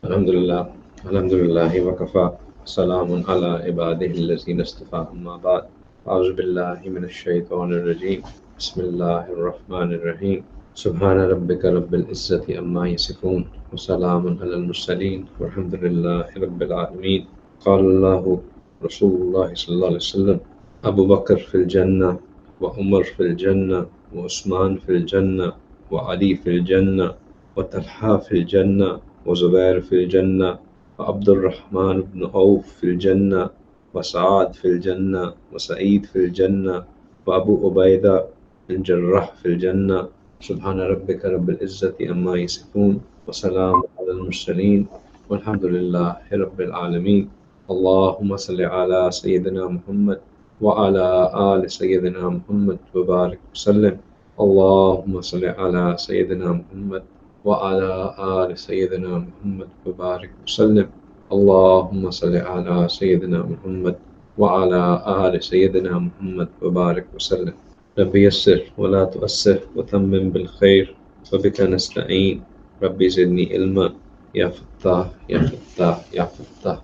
Alhamdulillah, Alhamdulillah, wa kafa, salamun ala ibadihi allazina istafa, amma ba'd. A'udhu billahi minash shaitanir rajim. Bismillahir rahmanir rahim. Subhana rabbika rabbil izzati amma yasifun. Wa salamun ala al-mursaleen. Walhamdulillahi rabbil alameen. Qala Allahu Rasulullah sallallahu alaihi wasallam. Abu Bakr fil Jannah, wa Umar fil Jannah, wa Usman fil Jannah, wa Ali fil Jannah, wa Talha fil Jannah, وزبير في الجنة وعبد الرحمن بن عوف في الجنة وسعاد في الجنة وسعيد في الجنة وأبو عبيدة بن الجراح في الجنة سبحان ربك رب العزة عما يصفون وسلام على المرسلين والحمد لله رب العالمين اللهم صل على سيدنا محمد وعلى آل سيدنا محمد وبارك وسلم اللهم صل على سيدنا محمد وعلى آل سيدنا محمد وبارك وسلم اللهم صل على سيدنا محمد وعلى آل سيدنا محمد وبارك وسلم ربي يسر ولا تؤسر وتمم بالخير وبك نستعين ربي زدني علما يا فتاح يا فتاح يا فتاح.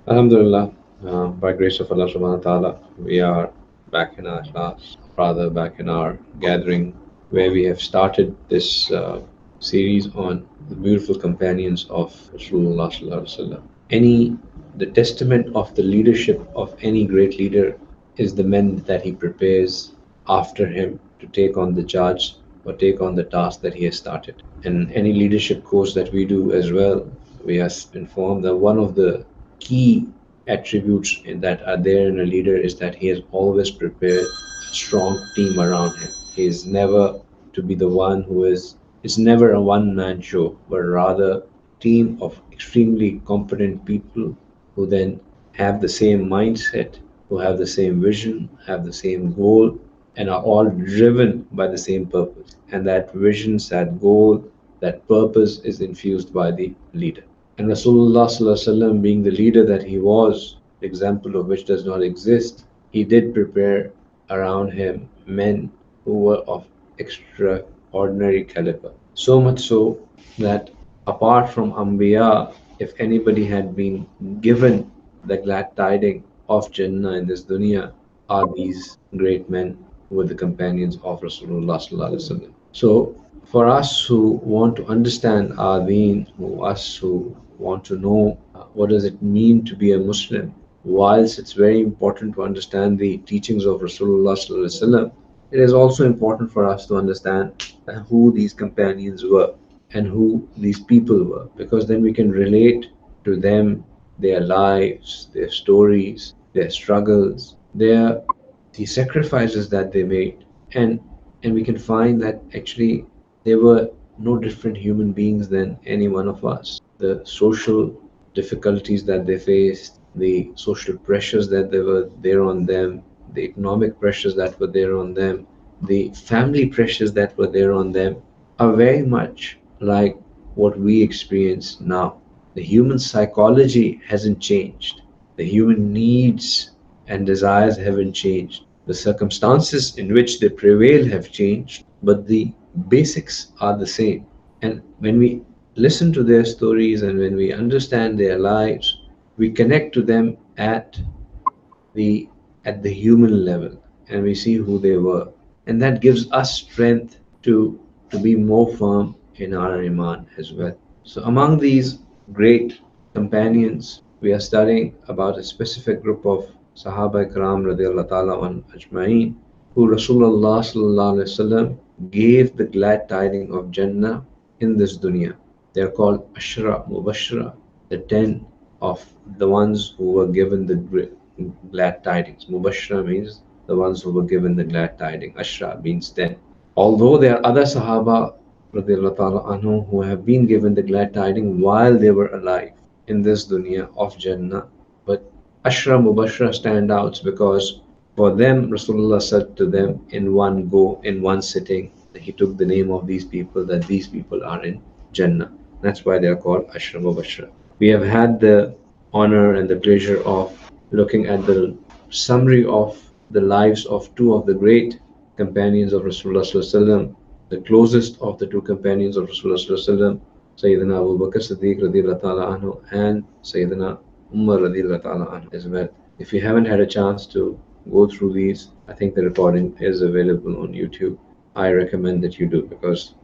Alhamdulillah, by grace of Allah subhanahu wa ta'ala, we are back in our class, rather back in our gathering where we have started this series on the beautiful companions of Rasulullah sallallahu alaihi wasallam. The testament of the leadership of any great leader is the men that he prepares after him to take on the charge or take on the task that he has started. And any leadership course that we do as well, we are informed that one of the key attributes that are there in a leader is that he has always prepared a strong team around him. He is never to be the one who is it's never a one-man show, but rather a team of extremely competent people who then have the same mindset, who have the same vision, have the same goal, and are all driven by the same purpose. And that vision, that goal, that purpose is infused by the leader. And Rasulullah sallallahu alaihi wasallam, being the leader that he was, the example of which does not exist, he did prepare around him men who were of extraordinary caliber. So much so that apart from Anbiya, if anybody had been given the glad tiding of Jannah in this dunya, are these great men who were the companions of Rasulullah sallallahu alaihi wasallam. So for us who want to understand our deen, us who want to know what does it mean to be a Muslim, whilst it's very important to understand the teachings of Rasulullah sallallahu alaihi wasallam, it is also important for us to understand who these companions were and who these people were, because then we can relate to them, their lives, their stories, their struggles, the sacrifices that they made, and we can find that actually they were no different human beings than any one of us. The social difficulties that they faced, the social pressures that they were there on them, the economic pressures that were there on them, the family pressures that were there on them are very much like what we experience now. The human psychology hasn't changed. The human needs and desires haven't changed. The circumstances in which they prevail have changed, but the basics are the same. And when we listen to their stories and when we understand their lives, we connect to them the at the human level, and we see who they were, and that gives us strength to be more firm in our iman as well. So among these great companions, we are studying about a specific group of Sahaba Ikram radiallahu ta'ala an ajma'in, who Rasulullah sallallahu alaihi wasallam gave the glad tiding of Jannah in this dunya. They are called Ashra, Mubashara, the 10 of the ones who were given the glad tidings. Mubashara means the ones who were given the glad tiding. Ashra means 10. Although there are other Sahaba radiallahu ta'ala anhu who have been given the glad tiding while they were alive in this dunya of Jannah, but Ashra Mubashara stand out because for them Rasulullah said to them in one go, in one sitting, he took the name of these people, that these people are in Jannah. That's why they are called Ashra Mubashara. We have had the honor and the pleasure of looking at the summary of the lives of two of the great companions of Rasulullah sallallahu alaihi wasallam, the closest of the two companions of Rasulullah sallallahu alaihi wasallam, Sayyidina Abu Bakr Siddiq radiallahu ta'ala anhu and Sayyidina Umar radiallahu ta'ala anhu as well. If you haven't had a chance to go through these, I think the recording is available on YouTube. I recommend that you do, because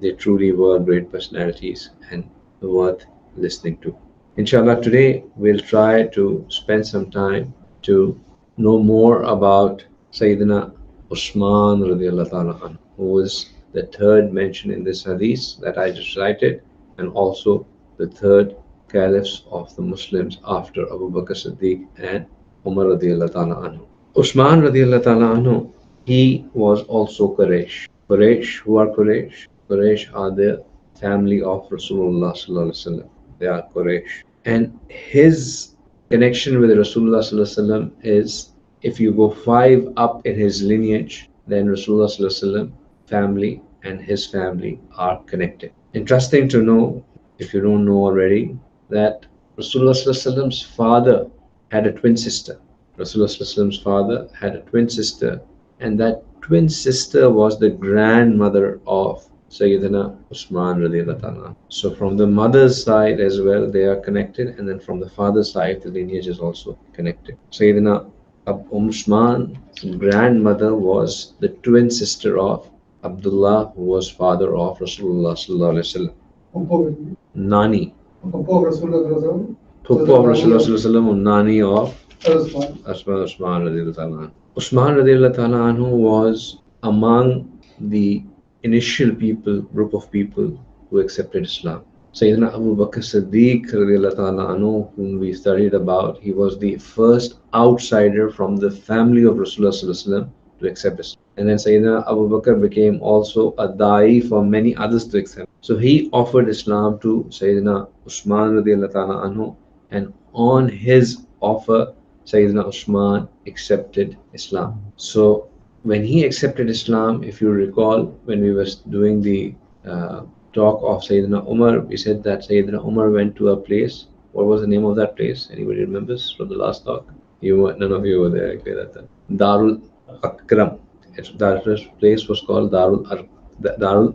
they truly were great personalities and worth listening to. Inshallah, today we'll try to spend some time to know more about Sayyidina Usman radiallahu ta'ala anhu, who was the third mention in this hadith that I just cited, and also the third caliphs of the Muslims after Abu Bakr Siddiq and Umar radiallahu ta'ala anhu. Usman radiallahu ta'ala anhu, he was also Quraysh. Quraysh, who are Quraysh? Quraysh are the family of Rasulullah sallallahu alaihi wasallam. They are Quraysh. And his connection with Rasulullah sallallahu alaihi wasallam is, if you go 5 up in his lineage, then Rasulullah sallallahu alaihi wasallam family and his family are connected. Interesting to know, if you don't know already, that Rasulullah sallallahu alaihi wasallam's father had a twin sister. Rasulullah sallallahu alaihi wasallam's father had a twin sister, and that twin sister was the grandmother of Sayyidina Usman radiallahu ta'ala. So from the mother's side as well, they are connected, and then from the father's side, the lineage is also connected. Sayyidina Usman's grandmother was the twin sister of Abdullah, who was father of Rasulullah sallallahu alaihi wasallam. Nani. Puppo of Rasulullah sallallahu alaihi wasallam, Nani of Usman radiallahu ta'ala. Usman radiallahu ta'ala anhu was among the initial group of people who accepted Islam. Sayyidina Abu Bakr Siddiq radiallahu ta'ala anhu, whom we studied about, he was the first outsider from the family of Rasulullah sallallahu alaihi wasallam to accept Islam. And then Sayyidina Abu Bakr became also a da'i for many others to accept. So he offered Islam to Sayyidina Usman radiallahu ta'ala anhu, and on his offer, Sayyidina Usman accepted Islam. So when he accepted Islam, if you recall, when we were doing the talk of Sayyidina Umar, we said that Sayyidina Umar went to a place. What was the name of that place? Anybody remembers from the last talk? None of you were there actually that time. Darul Akram. That place was called Darul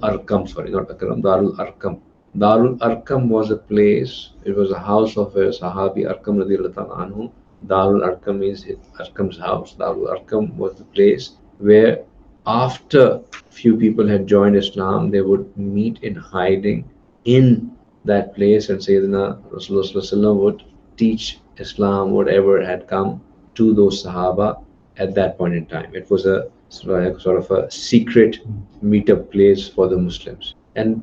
Arkam. Sorry, not Akram. Darul Arkam. Darul Arkam was a place. It was a house of a Sahabi, Arkam radiallahu ta'ala anhu. Darul Arkam means Arkam's house. Darul Arkam was the place where, after few people had joined Islam, they would meet in hiding in that place, and Sayyidina Rasulullah would teach Islam, whatever had come to those Sahaba at that point in time. It was a sort of a secret meetup place for the Muslims. And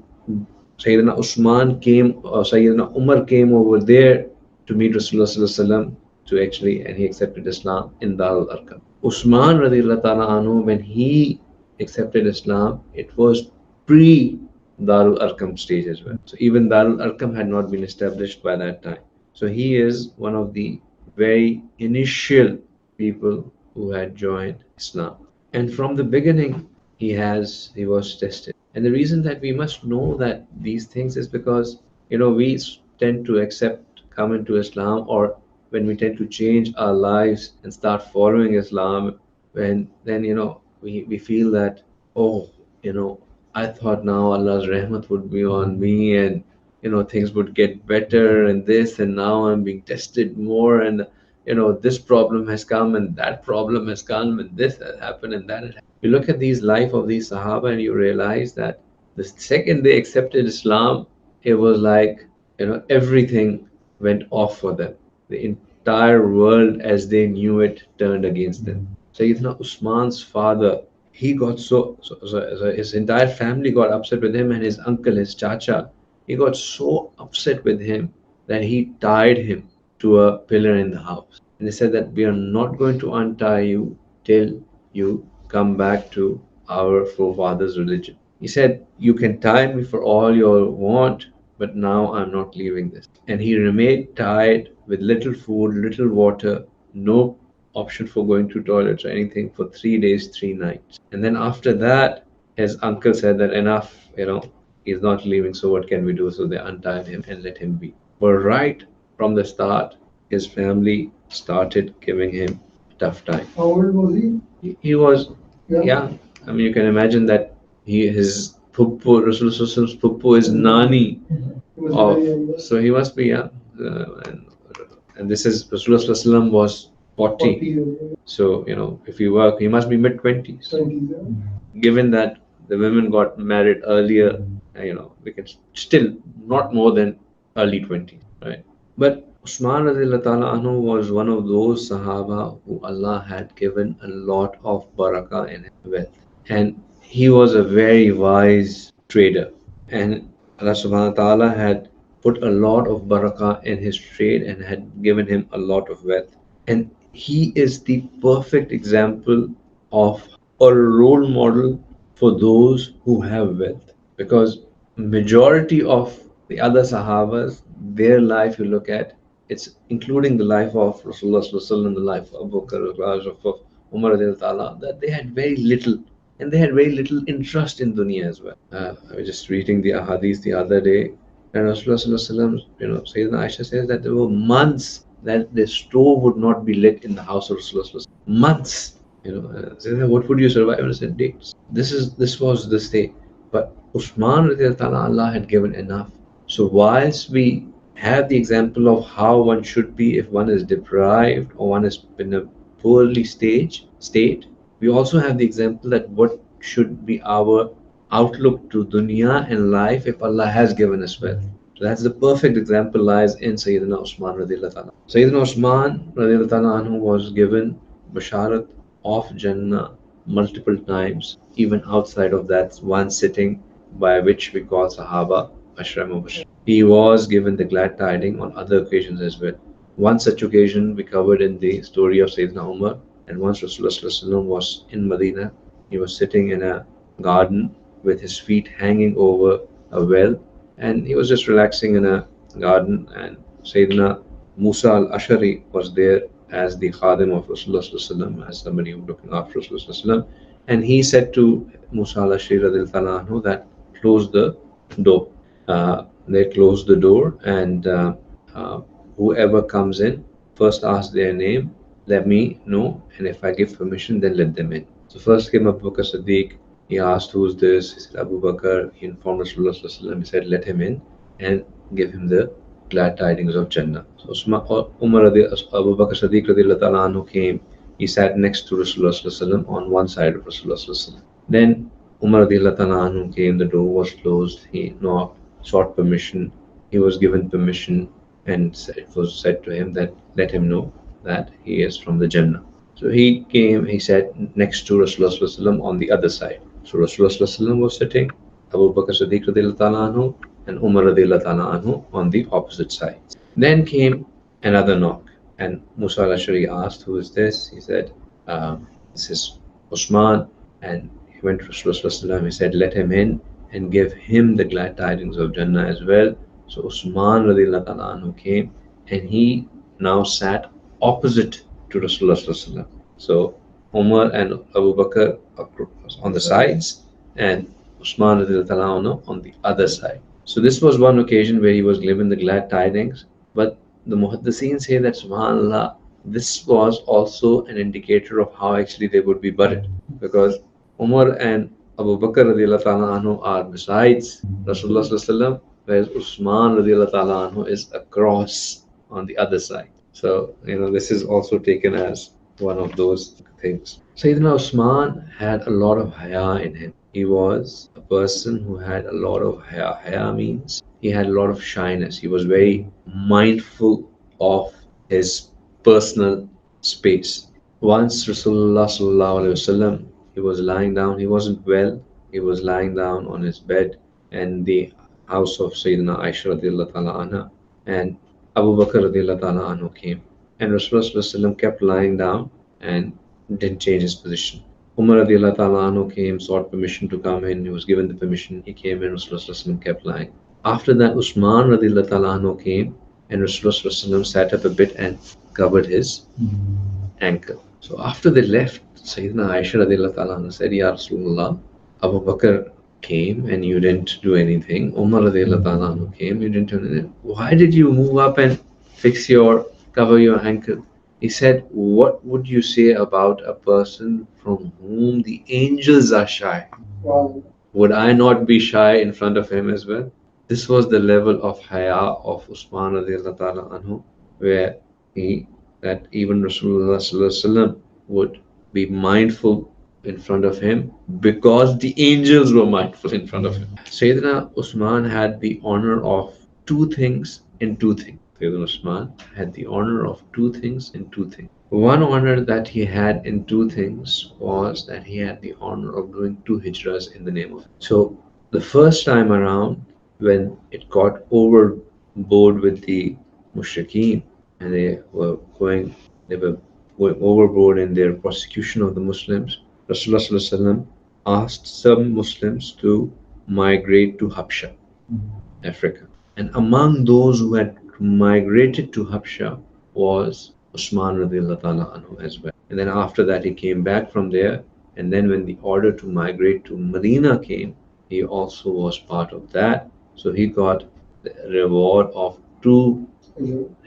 Sayyidina Sayyidina Umar came over there to meet Rasulullah and he accepted Islam in Darul Arkam. Usman radiallahu ta'ala anhu, when he accepted Islam, it was pre-Darul Arkam stage as well. So even Darul Arkam had not been established by that time. So he is one of the very initial people who had joined Islam. And from the beginning, he was tested. And the reason that we must know that these things is because, we tend to come into Islam, or when we tend to change our lives and start following Islam, then we feel that, I thought now Allah's rahmat would be on me, and things would get better, and this, and now I'm being tested more, and this problem has come, and that problem has come, and this has happened, and that has happened. You look at these life of these Sahaba, and you realize that the second they accepted Islam, it was like everything went off for them. The entire world as they knew it turned against them. Sayyidina Usman's father, he got so his entire family got upset with him, and his uncle, his chacha, he got so upset with him that he tied him to a pillar in the house. And they said that we are not going to untie you till you come back to our forefathers' religion. He said, you can tie me for all you want, but now I'm not leaving this. And he remained tied with little food, little water, no option for going to toilets or anything for 3 days, 3 nights. And then after that, his uncle said that enough, he's not leaving, so what can we do? So they untied him and let him be. But right from the start, his family started giving him a tough time. How old was he? He was young. I mean, you can imagine that his Puppu, Rasulullah's Puppu is Nani of, so he must be young. And this is Rasulullah was 40. So, if you work, he must be mid 20s. Given that the women got married earlier, we can still not more than early 20s, right? But Usman radiallahu ta'ala anhu was one of those Sahaba who Allah had given a lot of barakah in his wealth. And he was a very wise trader. And Allah subhanahu wa ta'ala had put a lot of barakah in his trade and had given him a lot of wealth. And he is the perfect example of a role model for those who have wealth. Because majority of the other Sahabas, their life you look at, it's including the life of Rasulullah Sallallahu Alaihi Wasallam, the life of Abu Bakr, of Umar radiallahu ta'ala, that they had very little, and they had very little interest in dunya as well. I was just reading the Hadeeth the other day, and Rasulullah Sallallahu Alaihi Wasallam, Sayyidina Aisha says that there were months that the stove would not be lit in the house of Rasulullah Sallallahu Alaihi Wasallam. Months. Said, what would you survive? And I said, dates. This was the state. But Usman radiallahu ta'ala, Allah had given enough. So whilst we have the example of how one should be if one is deprived or one is in a poorly state, we also have the example that what should be our outlook to dunya and life if Allah has given us wealth. So that's the perfect example lies in Sayyidina Usman radiallahu ta'ala. Sayyidina Usman radiallahu ta'ala anhu was given basharat of Jannah multiple times, even outside of that one sitting by which we call Sahaba Ashra Mubashara. He was given the glad tiding on other occasions as well. One such occasion we covered in the story of Sayyidina Umar, and once Rasulullah was in Medina, he was sitting in a garden with his feet hanging over a well, and he was just relaxing in a garden, and Sayyidina Musa al-Ashari was there as the khadim of Rasulullah, as somebody who was looking after Rasulullah, and he said to Musa al-Ashari that close the door. They closed the door, and whoever comes in, first ask their name, let me know, and if I give permission, then let them in. So first came Abu Bakr Siddiq. He asked, who's this? He said, Abu Bakr. He informed Rasulullah. He said, let him in and give him the glad tidings of Jannah. So Abu Bakr Siddiq radiallahu ta'ala anhu came. He sat next to Rasulullah on one side of Rasulullah. Then Umar radiallahu ta'ala anhu came. The door was closed. He knocked, sought permission. He was given permission, and it was said to him that let him know that he is from the Jannah. So he came, he sat next to Rasulullah on the other side. So Rasulullah was sitting, Abu Bakr Siddiq radiallahu ta'ala anhu and Umar radiallahu ta'ala anhu on the opposite side. Then came another knock, and Musa al-Ashari asked, who is this? He said, this is Usman. And he went to Rasulullah, he said, let him in and give him the glad tidings of Jannah as well. So Usman radiallahu ta'ala anhu came, and he now sat opposite to Rasulullah. So Umar and Abu Bakr on the sides, and Usman radiallahu ta'ala anhu on the other side. So this was one occasion where he was given the glad tidings. But the Muhaddiseen say that subhanAllah, this was also an indicator of how actually they would be buried, because Umar and Abu Bakr radiallahu ta'ala anhu are besides Rasulullah, whereas Usman radiallahu ta'ala anhu is across on the other side. So, this is also taken as one of those things. Sayyidina Usman had a lot of haya in him. He was a person who had a lot of haya. Haya means he had a lot of shyness. He was very mindful of his personal space. Once Rasulullah sallallahu alaihi wasallam, he was lying down. He wasn't well. He was lying down on his bed in the house of Sayyidina Aisha radiallahu ta'ala anha, and Abu Bakr radiallahu ta'ala anhu came, and Rasulullah kept lying down and didn't change his position. Umar radiallahu ta'ala anhu came, sought permission to come in. He was given the permission. He came in. Rasulullah kept lying. After that, Usman radiallahu ta'ala anhu came, and Rasulullah sat up a bit and covered his ankle. So after they left, Sayyidina Aisha radiallahu ta'ala anha said, Ya Rasulullah, Abu Bakr came and you didn't do anything. Umar radiallahu ta'ala anhu came, you didn't do anything. Why did you move up and cover your ankle? He said, what would you say about a person from whom the angels are shy? Wow. would I not be shy in front of him as well? This was the level of haya of Usman radiallahu ta'ala anhu, where he, that even Rasulullah sallallahu alaihi wasallam would be mindful in front of him because the angels were mindful in front of him. Sayyidina Usman had the honor of two things in two things. Sayyidina Usman had the honor of two things in two things. One honor that he had in two things was that he had the honor of doing two hijras in the name of. So the first time around, when it got overboard with the mushrikeen, and they were going overboard in their persecution of the Muslims, Rasulullah sallallahu alaihi wasallam asked some Muslims to migrate to Habsha, Africa. And among those who had migrated to Habsha was Usman radiallahu ta'ala anhu as well. And then after that he came back from there, and then when the order to migrate to Medina came, he also was part of that. So he got the reward of two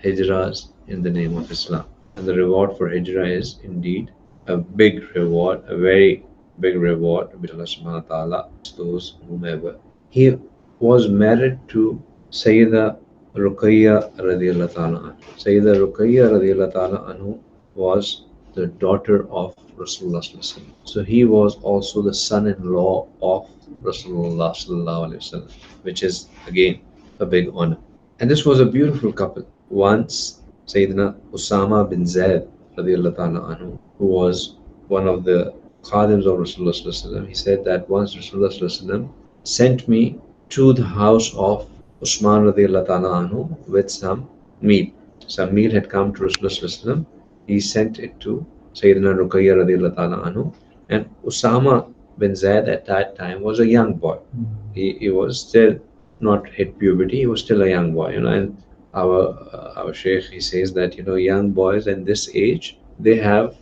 hijras in the name of Islam. And the reward for hijrah is indeed a big reward, a very big reward which Allah subhanahu wa ta'ala those whomever. He was married to Sayyida Ruqayya radiallahu ta'ala anhu. Sayyida Ruqayya radiallahu ta'ala anhu was the daughter of Rasulullah sallallahu alaihi wasallam. So he was also the son-in-law of Rasulullah sallallahu alaihi wasallam, which is again a big honor. And this was a beautiful couple. Once Sayyidina Usama bin Zaid radiallahu ta'ala anhu, who was one of the khadims of Rasulullah sallallahu alaihi wasallam, he said that once Rasulullah sallallahu alaihi wasallam sent me to the house of Usman radiallahu ta'ala anhu with some meat. Some meat had come to Rasulullah sallallahu alaihi wasallam. He sent it to Sayyidina Ruqayya radiallahu ta'ala anhu. And Usama bin Zaid at that time was a young boy. He was still not hit puberty. He was still a young boy, and our Shaykh, he says that, young boys in this age, they have,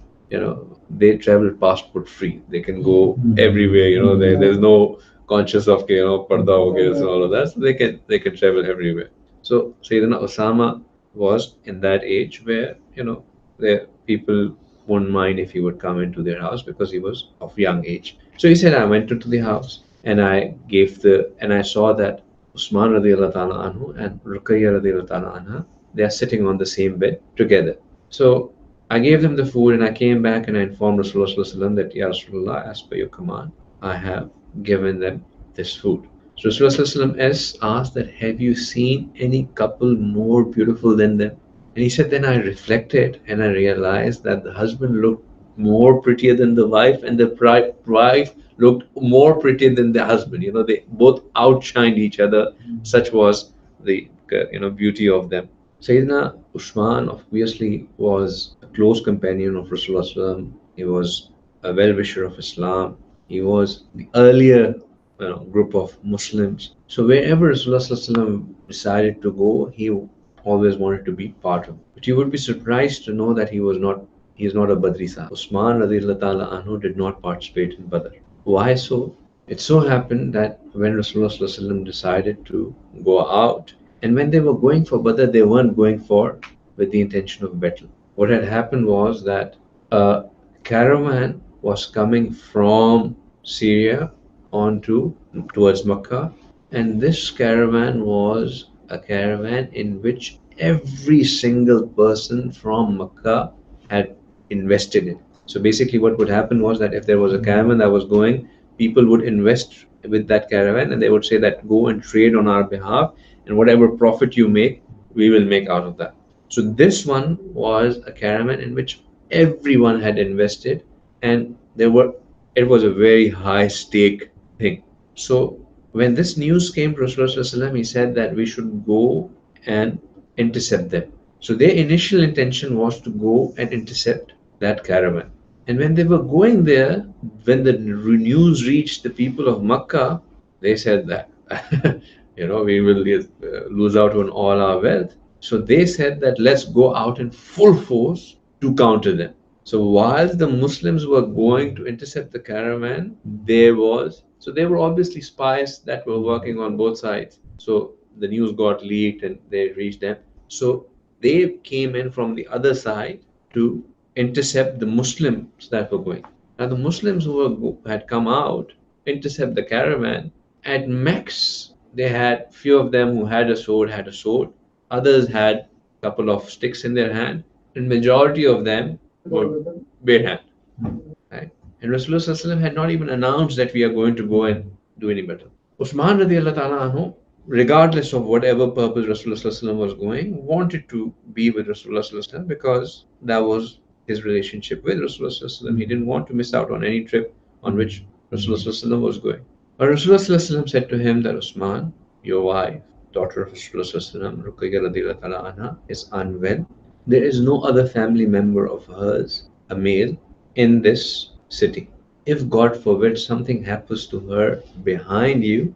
they travel passport free. They can go everywhere, there's no conscious of, parda ho gaya and all of that. So they can travel everywhere. So Sayyidina Osama was in that age where, the people wouldn't mind if he would come into their house because he was of young age. So he said, I went into the house and I saw that Usman radiallahu ta'ala anhu and Ruqayya radiallahu ta'ala anha, they are sitting on the same bed together. So I gave them the food and I came back and I informed Rasulullah sallallahu alaihi wasallam that, Ya Rasulullah, as per your command, I have given them this food. So Rasulullah sallallahu alaihi wasallam asked that, have you seen any couple more beautiful than them? And he said, then I reflected and I realized that the husband looked more prettier than the wife, and the wife looked more prettier than the husband. They both outshined each other. Such was the beauty of them. Sayyidina Usman obviously was a close companion of Rasulullah sallallahu alaihi wasallam. He was a well-wisher of Islam. He was the earlier group of Muslims. So wherever Rasulullah sallallahu alaihi wasallam decided to go, he always wanted to be part of it. But you would be surprised to know that he is not a Badri Sahib. Usman radiallahu ta'ala anhu did not participate in Badr. Why so? It so happened that when Rasulullah sallallahu alaihi wasallam decided to go out, and when they were going for Badr, they weren't going with the intention of battle. What had happened was that a caravan was coming from Syria towards Makkah, and this caravan was a caravan in which every single person from Makkah had invested in. So basically what would happen was that if there was a caravan that was going, people would invest with that caravan and they would say that, go and trade on our behalf, and whatever profit you make, we will make out of that. So this one was a caravan in which everyone had invested, and it was a very high stake thing. So when this news came to Rasulullah, he said that we should go and intercept them. So their initial intention was to go and intercept that caravan. And when they were going there, when the news reached the people of Makkah, they said that, we will lose out on all our wealth. So they said that let's go out in full force to counter them. So while the Muslims were going to intercept the caravan, there were obviously spies that were working on both sides. So the news got leaked and they reached them. So they came in from the other side to intercept the Muslims that were going. Now the Muslims who had come out, intercept the caravan. At max, they had few of them who had a sword, others had a couple of sticks in their hand, and majority of them were bare hand. Right? And Rasulullah had not even announced that we are going to go and do any battle. Usman radiallahu ta'ala anhu, regardless of whatever purpose Rasulullah was going, wanted to be with Rasulullah because that was his relationship with Rasulullah. He didn't want to miss out on any trip on which Rasulullah was going. But Rasulullah said to him that Usman, your wife, daughter of Rasulullah, Ruqayyah radiallahu ta'ala anha, is unwell. There is no other family member of hers, a male, in this city. If God forbid something happens to her behind you,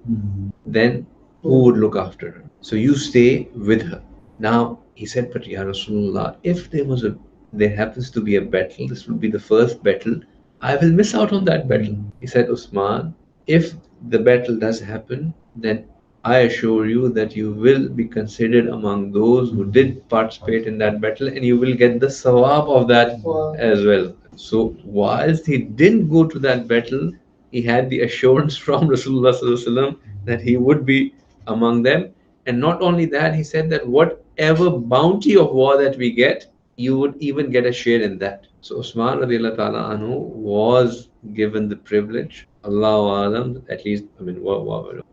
then who would look after her? So you stay with her. Now he said, but Ya Rasulullah, if there happens to be a battle, this will be the first battle, I will miss out on that battle. He said, Usman, if the battle does happen, then I assure you that you will be considered among those who did participate in that battle, and you will get the sawab of that as well. So whilst he didn't go to that battle, he had the assurance from Rasulullah that he would be among them. And not only that, he said that whatever bounty of war that we get, you would even get a share in that. So Usman radiallahu ta'ala anhu was given the privilege, Allahu Alam, at least,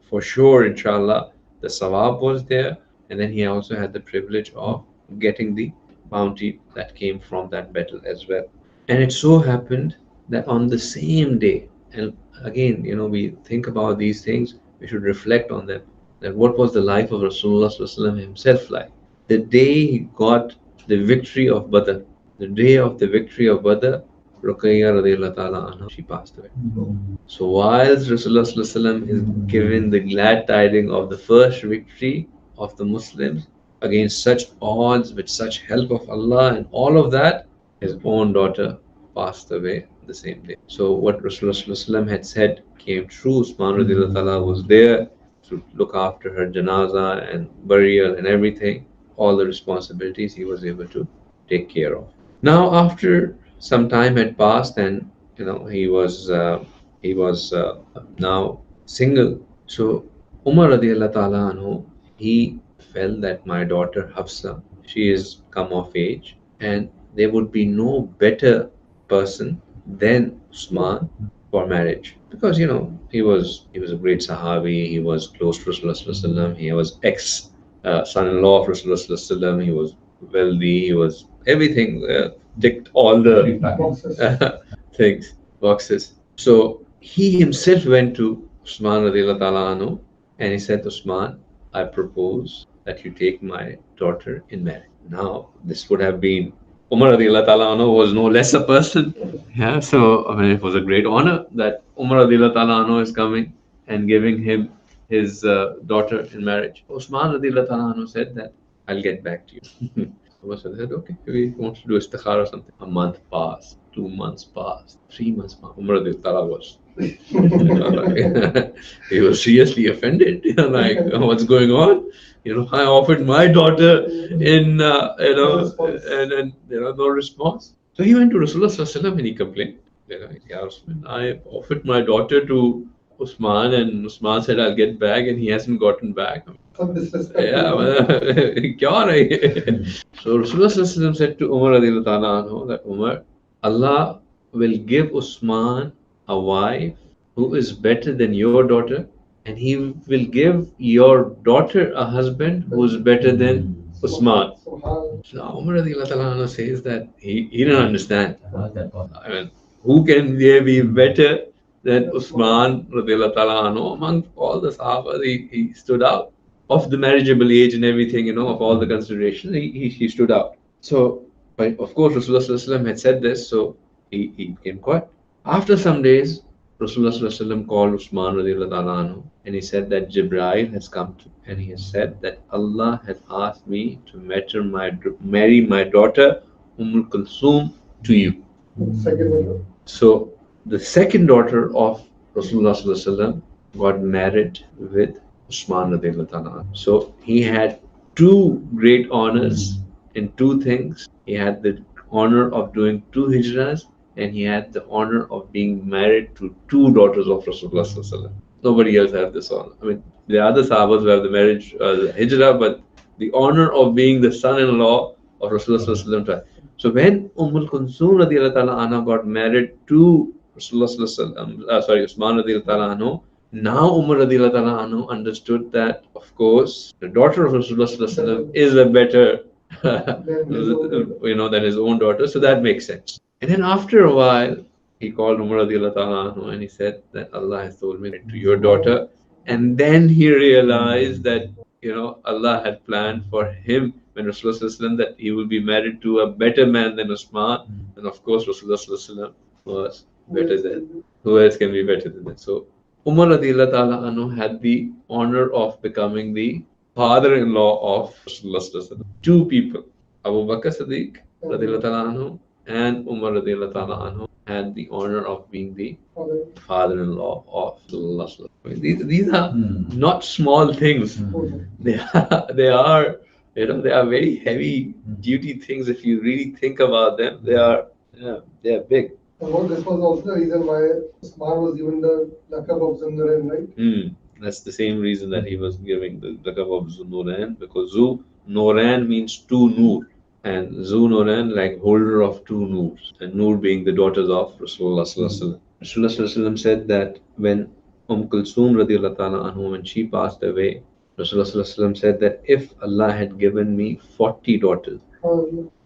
for sure, inshallah, the sawab was there. And then he also had the privilege of getting the bounty that came from that battle as well. And it so happened that on the same day, and again, we think about these things, we should reflect on them, that what was the life of Rasulullah himself like? The day he got the victory of Badr, the day of the victory of Badr, Ruqayyah radiallahu ta'ala anha, she passed away. So whilst Rasulullah is given the glad tidings of the first victory of the Muslims against such odds, with such help of Allah and all of that, his own daughter passed away the same day. So what Rasulullah had said came true. Usman radiallahu ta'ala was there to look after her janazah and burial and everything. All the responsibilities he was able to take care of. Now after some time had passed, and he was now single. So Umar radiallahu ta'ala anhu, he felt that my daughter Hafsa, she is come of age, and there would be no better person than Usman for marriage, because he was a great Sahabi, he was close to Rasulullah, he was son-in-law of Rasulullah, he was wealthy, he was everything, ticked all the boxes. So he himself went to Usman radiallahu ta'ala anhu, and he said, Usman, I propose that you take my daughter in marriage. Now this would have been, Umar radiallahu ta'ala anhu was no less a person. Yeah, so it was a great honor that Umar radiallahu ta'ala anhu is coming and giving him his daughter in marriage. Usman radiallahu ta'ala anhu said that I'll get back to you. So I said, okay, we want to do istikhara or something. A month passed, 2 months passed, 3 months passed. Umar radiallahu ta'ala was he was seriously offended. Like, what's going on? I offered my daughter in, and no response. So he went to Rasulullah and he complained. Ya Usman, I offered my daughter to Usman, and Usman said I'll get back, and he hasn't gotten back. Yeah, so Rasulullah said to Umar radiallahu ta'ala anhu that, Umar, Allah will give Usman a wife who is better than your daughter, and he will give your daughter a husband who is better than Usman. So Umar radiallahu ta'ala anhu says that he didn't understand. I mean, who can there be better than Usman radiallahu ta'ala anhu? Among all the Sahaba, he stood out. Of the marriageable age and everything, of all the considerations, he stood out. So, of course, Rasulullah had said this, so he came quiet. After some days, Rasulullah called Usman radiallahu ta'ala anhu, and he said that Jibreel has come to, and he has said that Allah has asked me to marry my daughter Kulthum to you. So the second daughter of Rasulullah got married with Usman radiallahu ta'ala. So he had two great honors in two things. He had the honor of doing two hijras, and he had the honor of being married to two daughters of Rasulullah sallallahu alaihi wasallam. Nobody else had this honor. I mean, there are other Sahabas who have the marriage, the hijrah, but the honor of being the son-in-law of Rasulullah sallallahu alaihi wasallam. So when Kulthum radiallahu ta'ala anha got married to Rasulullah sallallahu alaihi wasallam, Usman radiallahu ta'ala anhu, now Umar radiallahu ta'ala anhu understood that, of course, the daughter of Rasulullah sallallahu alaihi wasallam is a better, than his own daughter. So that makes sense. And then after a while, he called Umar radiallahu ta'ala anhu and he said that Allah has told me to your daughter. And then he realized that, Allah had planned for him when Rasulullah sallallahu alaihi wasallam that he will be married to a better man than Usman. And of course, Rasulullah sallallahu alaihi wasallam was better than, who else can be better than that? So Umar radiallahu ta'ala anhu had the honor of becoming the father-in-law of Rasulullah sallallahu alaihi wasallam. Two people, Abu Bakr Siddiq radiallahu ta'ala anhu and Umar radiallahu ta'ala anhu had the honor of being the father-in-law of Rasulullah. These are not small things. They are very heavy duty things. If you really think about them, they are big. This was also the reason why Usman was given the laqab of Zunnurain, right? That's the same reason that he was giving the laqab of Zunnurain, because Zu Noran means two Nur, and Zu Noran like holder of two Noors, and Noor being the daughters of Rasulullah sallallahu alaihi wasallam. Rasulullah sallallahu alaihi wasallam said that when Kulthum radiallahu ta'ala anhu, when she passed away, Rasulullah sallallahu alaihi wasallam said that if Allah had given me 40 daughters,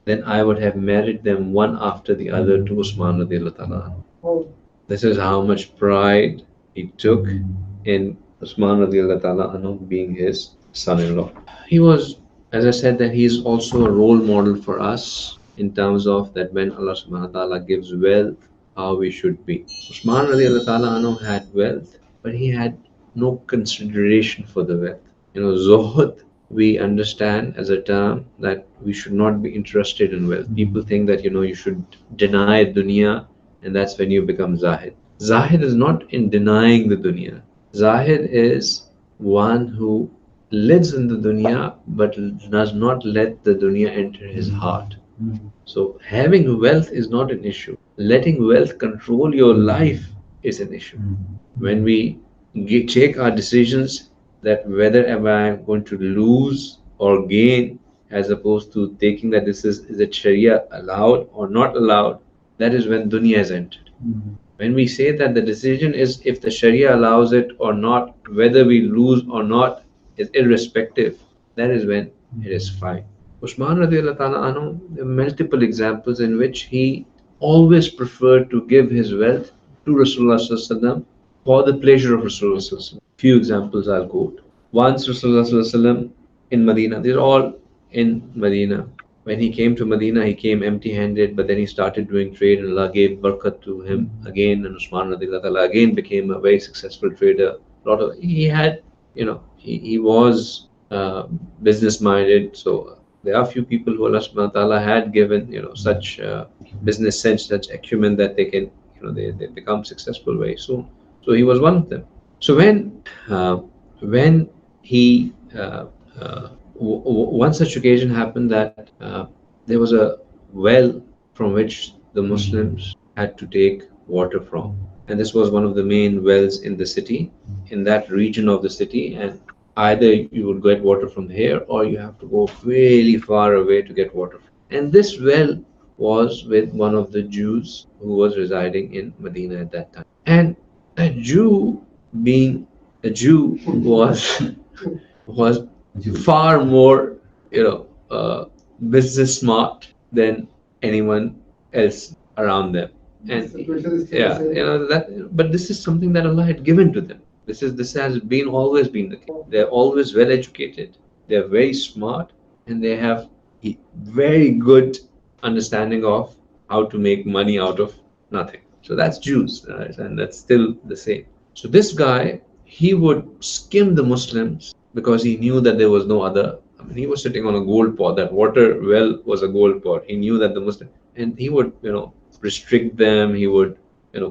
then I would have married them one after the other to Usman radiallahu ta'ala anhu. This is how much pride he took in Usman radiallahu ta'ala anhu being his son-in-law. He was, as I said, that he is also a role model for us in terms of that when Allah subhanahu wa ta'ala gives wealth, how we should be. Usman radiallahu ta'ala anhu had wealth, but he had no consideration for the wealth. Zuhud, we understand as a term that we should not be interested in wealth. People think that you should deny dunya, and that's when you become zahid. Zahid is not in denying the dunya. Zahid is one who lives in the dunya but does not let the dunya enter his heart. So having wealth is not an issue. Letting wealth control your life is an issue. When we take our decisions that whether am I going to lose or gain, as opposed to taking that this is it Sharia allowed or not allowed, that is when dunya is entered. When we say that the decision is if the Sharia allows it or not, whether we lose or not is irrespective, that is when it is fine. Usman radiallahu ta'ala anhu, there are multiple examples in which he always preferred to give his wealth to Rasulullah sallallahu alaihi wasallam for the pleasure of Rasulullah sallallahu alaihi wasallam. Few examples I'll quote. Once Rasulullah sallallahu alaihi wasallam in Medina, these are all in Medina. When he came to Medina, he came empty-handed, but then he started doing trade, and Allah gave barakat to him again, and Usman radiallahu ta'ala again became a very successful trader. He had, he was business-minded. So there are few people who Allah subhanahu wa ta'ala had given, such business sense, such acumen that they can, they become successful very soon. So he was one of them. So when he one such occasion happened that there was a well from which the Muslims had to take water from, and this was one of the main wells in the city, in that region of the city, and either you would get water from here or you have to go really far away to get water. And this well was with one of the Jews who was residing in Medina at that time. And a Jew, being a Jew, was far more business smart than anyone else around them. And but this is something that Allah had given to them. This has always been the case. They're always well educated, they're very smart, and they have a very good understanding of how to make money out of nothing. So that's Jews, and that's still the same. So this guy, he would skim the Muslims because he knew that there was no other. I mean, he was sitting on a gold pot. That water well was a gold pot. He knew that the Muslim, and he would, restrict them. He would,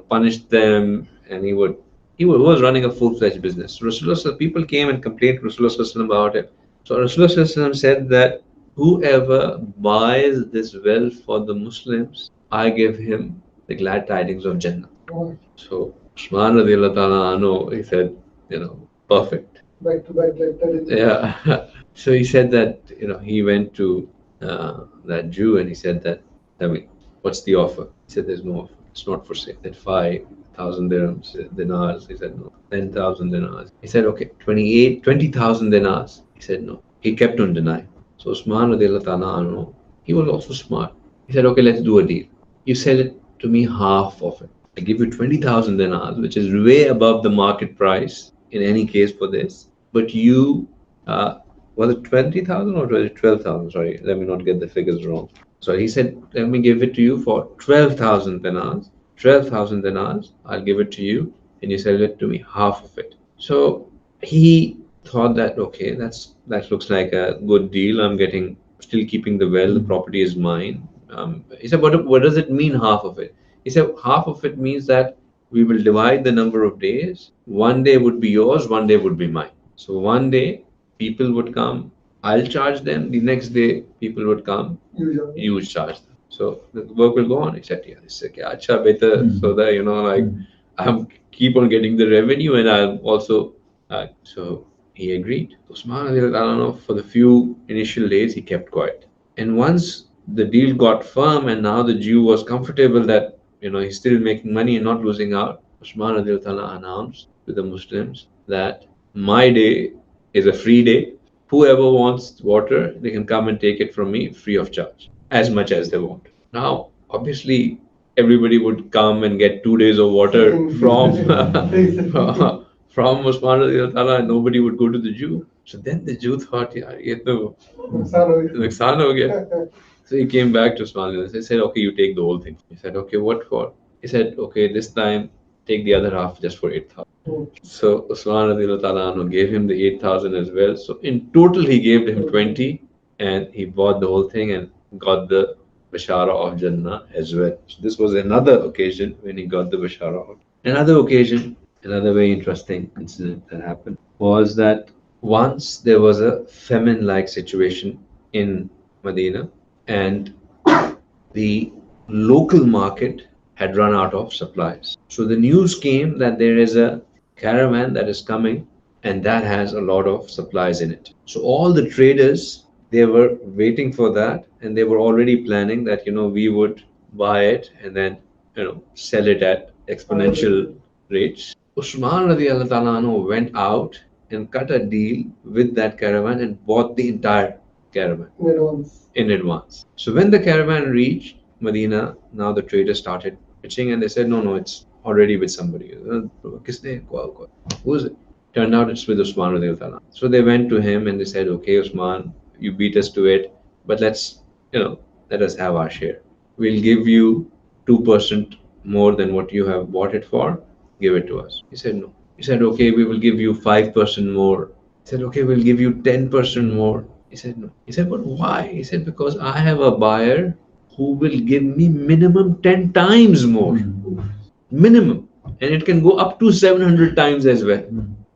punish them, and he was running a full-fledged business. Rasulullah, people came and complained to Rasulullah about it. So Rasulullah said that whoever buys this well for the Muslims, I give him the glad tidings of Jannah. Oh, So Usman radiallahu ta'ala anhu, he said, perfect. back to back like that. Yeah. So he said that, he went to that Jew and he said that, I mean, what's the offer? He said, there's no offer. It's not for sale. He said, 5,000 dirhams, dinars. He said, no. 10,000 dinars. He said, okay, 20,000 dinars. He said, no. He kept on denying. So Usman radiallahu ta'ala anhu, he was also smart. He said, okay, let's do a deal. You sell it to me half of it. I give you 20,000 dinars, which is way above the market price in any case for this. But you, was it 20,000 or was it 12,000? Sorry, let me not get the figures wrong. So he said, let me give it to you for 12,000 dinars. 12,000 dinars, I'll give it to you, and you sell it to me, half of it. So he thought that, okay, that looks like a good deal. I'm still keeping the well, the property is mine. He said, what does it mean, half of it? He said, half of it means that we will divide the number of days. One day would be yours, one day would be mine. So one day people would come, I'll charge them. The next day people would come, you would charge them. So the work will go on. He said, yeah, this is acha, better, so that, I'm keep on getting the revenue and I'll also, so he agreed. Usman, I don't know, for the few initial days, he kept quiet. And once the deal got firm and now the Jew was comfortable that, he's still making money and not losing out, Usman announced to the Muslims that my day is a free day. Whoever wants water, they can come and take it from me free of charge, as much as they want. Now, obviously, everybody would come and get 2 days of water from from Usman and nobody would go to the Jew. So then the Jew thought, yeah, ye to nuksan ho gaya. So he came back to Usman and said, okay, you take the whole thing. He said, okay, what for? He said, okay, this time take the other half just for 8,000. So Usman gave him the 8,000 as well. So in total, he gave him 20 and he bought the whole thing and got the Bashara of Jannah as well. So this was another occasion when he got the Bashara. Another occasion, another very interesting incident that happened was that once there was a famine-like situation in Medina and the local market had run out of supplies. So the news came that there is a caravan that is coming and that has a lot of supplies in it. So all the traders, they were waiting for that and they were already planning that, we would buy it and then, sell it at exponential rates. Usman radiallahu ta'ala went out and cut a deal with that caravan and bought the entire caravan in advance. So when the caravan reached Medina, now the traders started pitching and they said, no, it's already with somebody. Who is it? Turned out it's with Usman radiallahu ta'ala. So they went to him and they said, okay, Usman, you beat us to it, but let us have our share. We'll give you 2% more than what you have bought it for. Give it to us. He said, no. He said, okay, we will give you 5% more. He said, okay, we'll give you 10% more. He said, no. He said, but why? He said, because I have a buyer who will give me minimum 10 times more. Minimum. And it can go up to 700 times as well.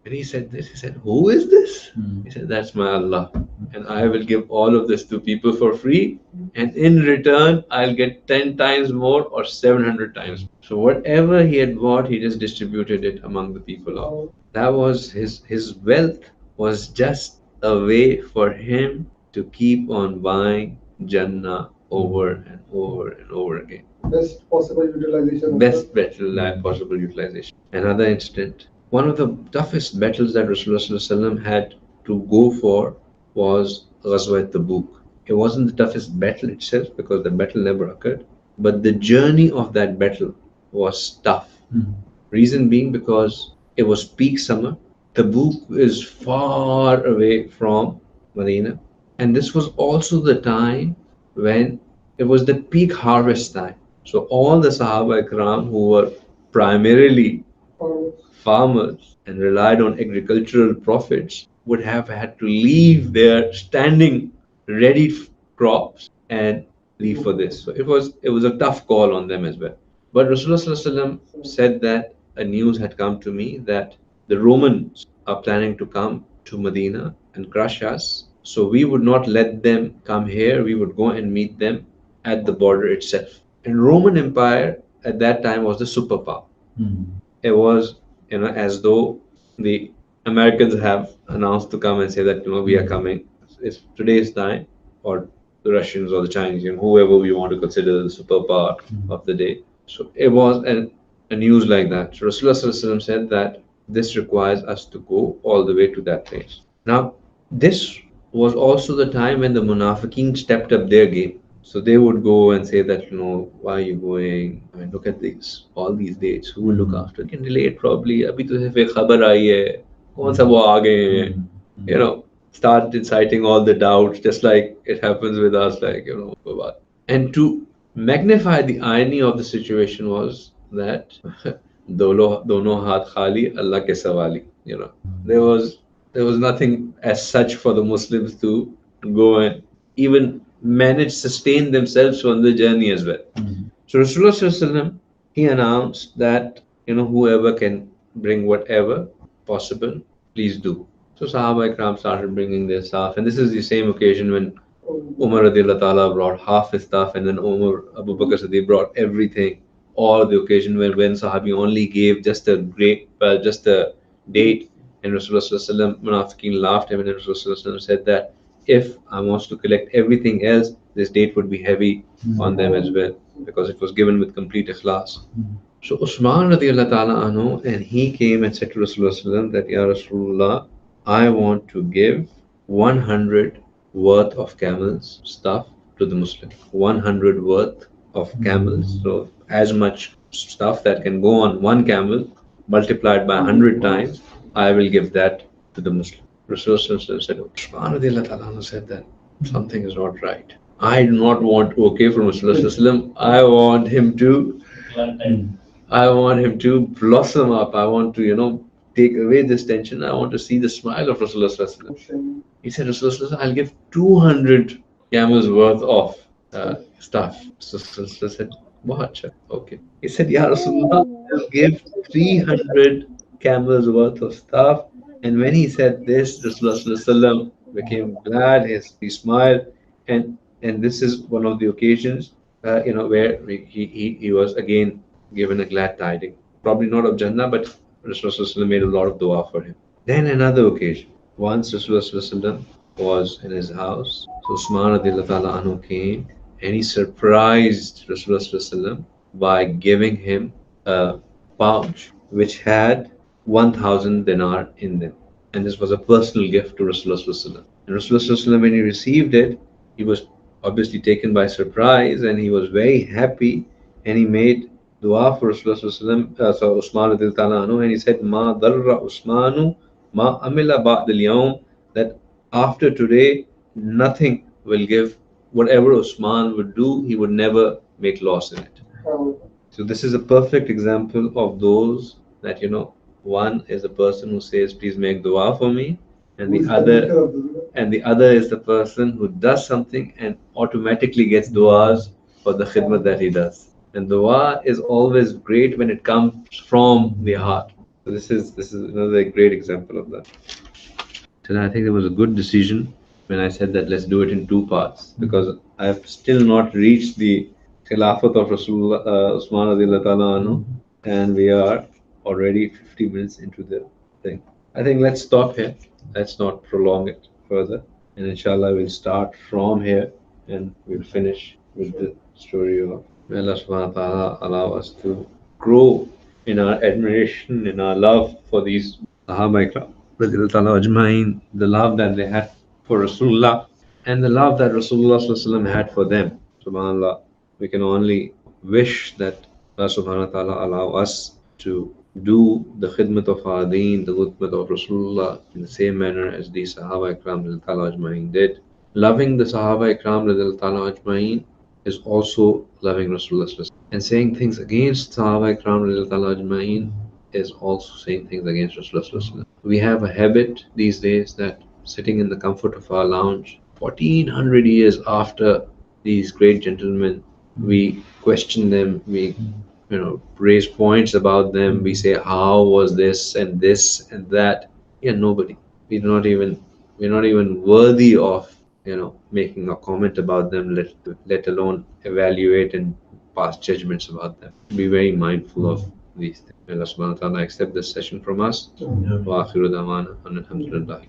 And he said this. He said, who is this? He said, that's my Allah. And I will give all of this to people for free. And in return, I'll get 10 times more or 700 times. So whatever he had bought, he just distributed it among the people. That was his wealth was just a way for him to keep on buying Jannah over and over and over again. Best possible utilization. Best possible utilization. Another incident. One of the toughest battles that Rasulullah had to go for was Ghazwat Tabuk. It wasn't the toughest battle itself because the battle never occurred, but the journey of that battle was tough. Reason being because it was peak summer. Tabuk is far away from Medina, and this was also the time when it was the peak harvest time. So all the Sahaba Ikram who were primarily farmers and relied on agricultural profits would have had to leave their standing ready crops and leave for this. So it was a tough call on them as well. But Rasulullah said that a news had come to me that the Romans are planning to come to Medina and crush us. So we would not let them come here. We would go and meet them at the border itself. And Roman Empire at that time was the superpower. It was, as though the Americans have announced to come and say that, we are coming. It's today's time, or the Russians or the Chinese, whoever we want to consider the superpower of the day. So it was a news like that. So Rasulullah said that this requires us to go all the way to that place. Now, this was also the time when the Munafiqeen stepped up their game. So they would go and say that, why are you going? I mean, look at all these dates. Who will look after? You can relate probably. Abhi to se khabar aayi hai. Kaun sa wo aa gaye hain? Start inciting all the doubts, just like it happens with us, And to magnify the irony of the situation was that dono haath khali, Allah ke sawali. There was nothing as such for the Muslims to go and even manage, sustain themselves on the journey as well. So Rasulullah he announced that, whoever can bring whatever possible, please do. So Sahaba Ikram started bringing their stuff, and this is the same occasion when Umar radiallahu ta'ala brought half his stuff, and then Abu Bakr Siddiq brought everything. Or the occasion when Sahabi only gave just a date, and Rasulullah Munafiqeen laughed at him, and Rasulullah said that if I was to collect everything else, this date would be heavy on them as well, because it was given with complete ikhlas. So Usman radiallahu ta'ala anhu, and he came and said to Rasulullah that, Ya Rasulullah, I want to give 100 worth of camels stuff to the Muslim. 100 worth of camels. So as much stuff that can go on one camel multiplied by 100 times, I will give that to the Muslim. Rasulullah said, Usman said that something is not right. I do not want okay from Rasulullah. I want him to blossom up. I want to, take away this tension. I want to see the smile of Rasulullah. He said, Rasulullah, I'll give 200 camels worth of stuff. So Rasulullah said, what? Okay. He said, Ya Rasulullah, I'll give 300 camels worth of stuff. And when he said this, Rasulullah became glad, he smiled, and this is one of the occasions, where he was again given a glad tiding. Probably not of Jannah, but Rasulullah made a lot of dua for him. Then another occasion, once Rasulullah was in his house, so Usman radiallahu ta'ala anhu came, and he surprised Rasulullah by giving him a pouch which had 1,000 dinar in them. And this was a personal gift to Rasulullah. And Rasulullah, when he received it, he was obviously taken by surprise, and he was very happy, and he made dua for Rasulullah, so Usman radiallahu ta'ala anhu, and he said, Ma darra Usmanu ma amila ba'd al-yawm, that after today, nothing will give. Whatever Usman would do, he would never make loss in it. So this is a perfect example of those that, one is the person who says, please make dua for me, and the other is the person who does something and automatically gets duas for the khidmat that he does. And dua is always great when it comes from the heart. So this is another great example of that. So I think it was a good decision when I said that let's do it in two parts, because I have still not reached the Khilafat of Rasulullah Usman radiallahu ta'ala anhu, and we are already 50 minutes into the thing. I think let's stop here. Let's not prolong it further. And inshallah we'll start from here and we'll finish with the story of may Allah subhanahu wa ta'ala allow us to grow in our admiration, in our love for these Sahaba Ikram radiallahu ta'ala ajma'in, the love that they had for Rasulullah and the love that Rasulullah had for them. SubhanAllah, we can only wish that Allah subhanahu wa ta'ala allow us to do the khidmat of our deen, the khidmat of Rasulullah in the same manner as the Sahaba Ikram radiallahu ta'ala ajma'in did. Loving the Sahaba Ikram radiallahu ta'ala ajma'in is also loving Rasulullah, and saying things against Sahaba Ikram radiallahu ta'ala ajma'in is also saying things against Rasulullah. We have a habit these days that sitting in the comfort of our lounge 1400 years after these great gentlemen, we question them, we raise points about them, we say how was this and that. Nobody. We're not even worthy of making a comment about them, let alone evaluate and pass judgments about them. Be very mindful of these things. May Allah subhanahu wa ta'ala accept this session from us. Wa akhiru da'wana alhamdulillah.